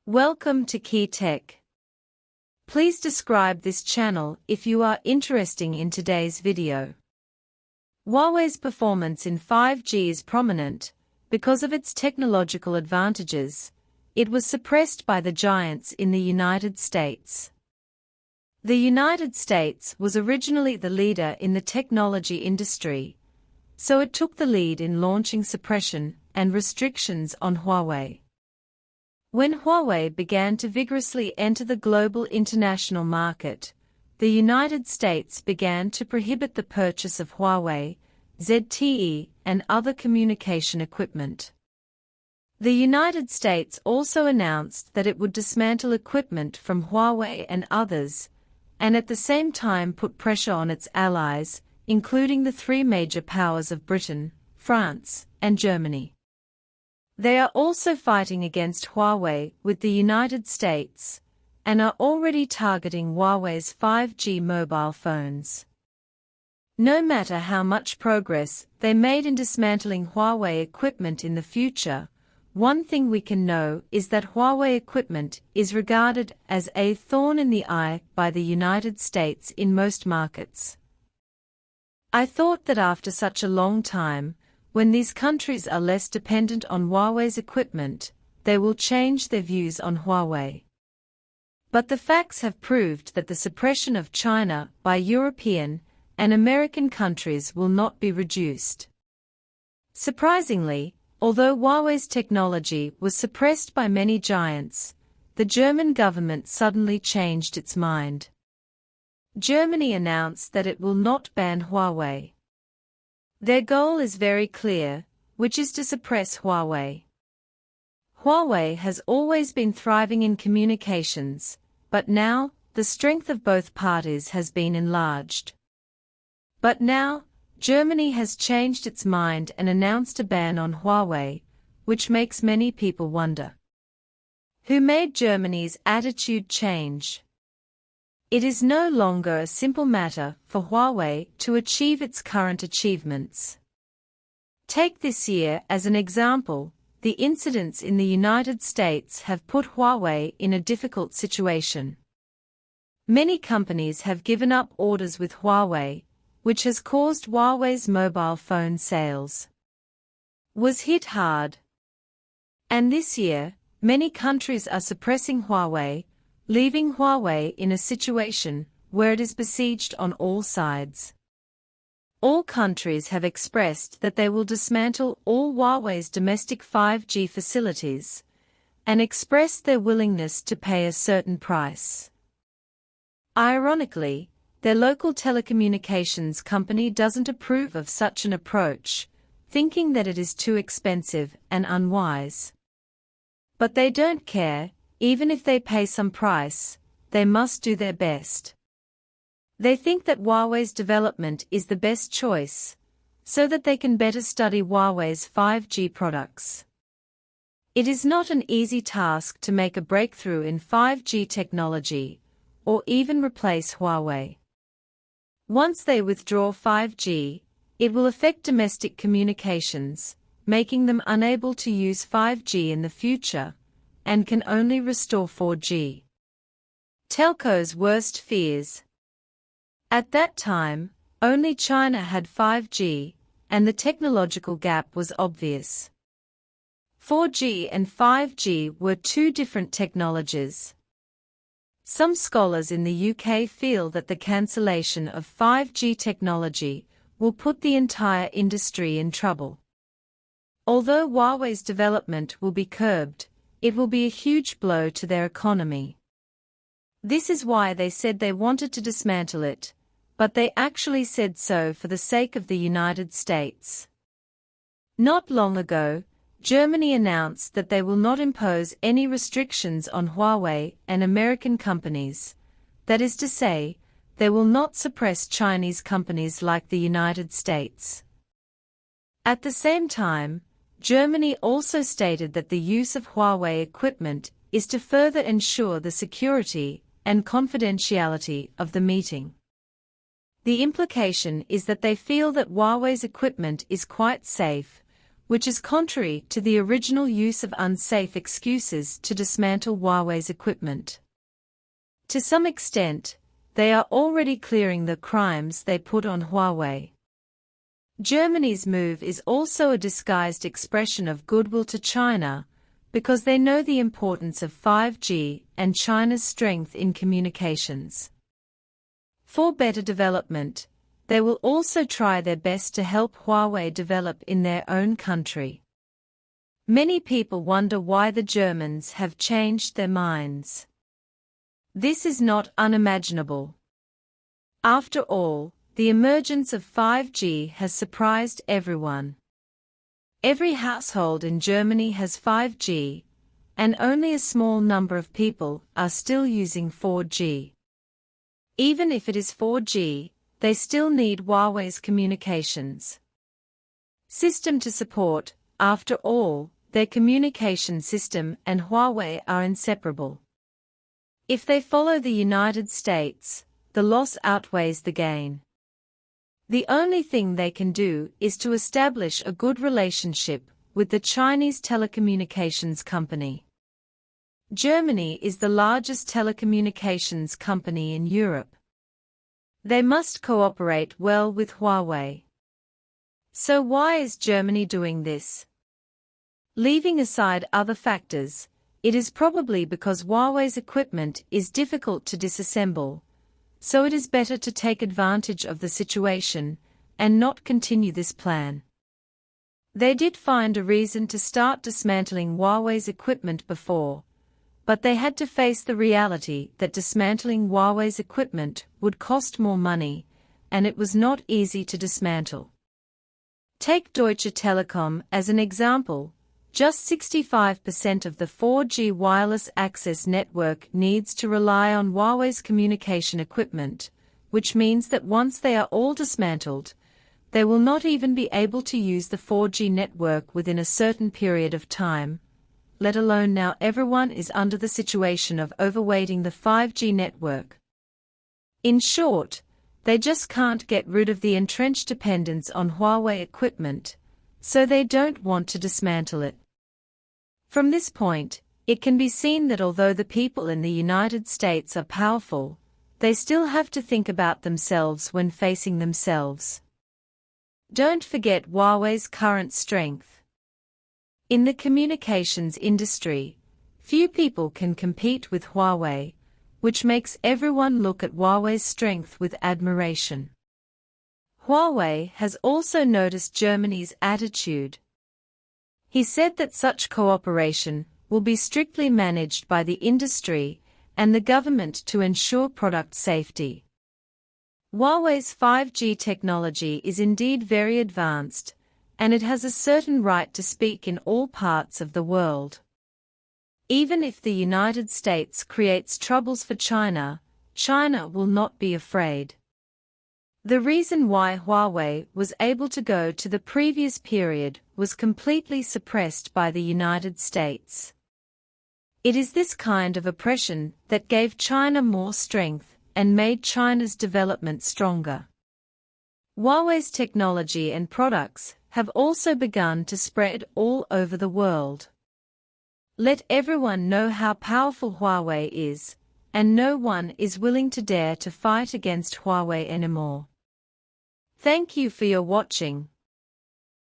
Welcome to Key Tech. Please describe this channel if you are interested in today's video. Huawei's performance in 5G is prominent because of its technological advantages. It was suppressed by the giants in the United States. The United States was originally the leader in the technology industry, so it took the lead in launching suppression and restrictions on Huawei. When Huawei began to vigorously enter the global international market, the United States began to prohibit the purchase of Huawei, ZTE, and other communication equipment. The United States also announced that it would dismantle equipment from Huawei and others, and at the same time put pressure on its allies, including the three major powers of Britain, France, and Germany. They are also fighting against Huawei with the United States, and are already targeting Huawei's 5G mobile phones. No matter how much progress they made in dismantling Huawei equipment in the future, one thing we can know is that Huawei equipment is regarded as a thorn in the eye by the United States in most markets. I thought that after such a long time, when these countries are less dependent on Huawei's equipment, they will change their views on Huawei. But the facts have proved that the suppression of China by European and American countries will not be reduced. Surprisingly, although Huawei's technology was suppressed by many giants, the German government suddenly changed its mind. Germany announced that it will not ban Huawei. Their goal is very clear, which is to suppress Huawei. Huawei has always been thriving in communications, but now, the strength of both parties has been enlarged. But now, Germany has changed its mind and announced a ban on Huawei, which makes many people wonder. Who made Germany's attitude change? It is no longer a simple matter for Huawei to achieve its current achievements. Take this year as an example. The incidents in the United States have put Huawei in a difficult situation. Many companies have given up orders with Huawei, which has caused Huawei's mobile phone sales was hit hard. And this year, many countries are suppressing Huawei, leaving Huawei in a situation where it is besieged on all sides. All countries have expressed that they will dismantle all Huawei's domestic 5G facilities, and expressed their willingness to pay a certain price. Ironically, their local telecommunications company doesn't approve of such an approach, thinking that it is too expensive and unwise. But they don't care, even if they pay some price, they must do their best. They think that Huawei's development is the best choice, so that they can better study Huawei's 5G products. It is not an easy task to make a breakthrough in 5G technology, or even replace Huawei. Once they withdraw 5G, it will affect domestic communications, making them unable to use 5G in the future, and can only restore 4G. Telco's worst fears. At that time, only China had 5G, and the technological gap was obvious. 4G and 5G were two different technologies. Some scholars in the UK feel that the cancellation of 5G technology will put the entire industry in trouble. Although Huawei's development will be curbed, it will be a huge blow to their economy. This is why they said they wanted to dismantle it, but they actually said so for the sake of the United States. Not long ago, Germany announced that they will not impose any restrictions on Huawei and American companies. That is to say, they will not suppress Chinese companies like the United States. At the same time, Germany also stated that the use of Huawei equipment is to further ensure the security and confidentiality of the meeting. The implication is that they feel that Huawei's equipment is quite safe, which is contrary to the original use of unsafe excuses to dismantle Huawei's equipment. To some extent, they are already clearing the crimes they put on Huawei. Germany's move is also a disguised expression of goodwill to China, because they know the importance of 5G and China's strength in communications. For better development, they will also try their best to help Huawei develop in their own country. Many people wonder why the Germans have changed their minds. This is not unimaginable. After all, the emergence of 5G has surprised everyone. Every household in Germany has 5G, and only a small number of people are still using 4G. Even if it is 4G, they still need Huawei's communications system to support. After all, their communication system and Huawei are inseparable. If they follow the United States, the loss outweighs the gain. The only thing they can do is to establish a good relationship with the Chinese telecommunications company. Germany is the largest telecommunications company in Europe. They must cooperate well with Huawei. So why is Germany doing this? Leaving aside other factors, it is probably because Huawei's equipment is difficult to disassemble, so it is better to take advantage of the situation and not continue this plan. They did find a reason to start dismantling Huawei's equipment before, but they had to face the reality that dismantling Huawei's equipment would cost more money, and it was not easy to dismantle. Take Deutsche Telekom as an example. Just 65% of the 4G wireless access network needs to rely on Huawei's communication equipment, which means that once they are all dismantled, they will not even be able to use the 4G network within a certain period of time, let alone now everyone is under the situation of overweighting the 5G network. In short, they just can't get rid of the entrenched dependence on Huawei equipment, so they don't want to dismantle it. From this point, it can be seen that although the people in the United States are powerful, they still have to think about themselves when facing themselves. Don't forget Huawei's current strength. In the communications industry, few people can compete with Huawei, which makes everyone look at Huawei's strength with admiration. Huawei has also noticed Germany's attitude. He said that such cooperation will be strictly managed by the industry and the government to ensure product safety. Huawei's 5G technology is indeed very advanced, and it has a certain right to speak in all parts of the world. Even if the United States creates troubles for China, China will not be afraid. The reason why Huawei was able to go to the previous period was completely suppressed by the United States. It is this kind of oppression that gave China more strength and made China's development stronger. Huawei's technology and products have also begun to spread all over the world. Let everyone know how powerful Huawei is, and no one is willing to dare to fight against Huawei anymore. Thank you for your watching.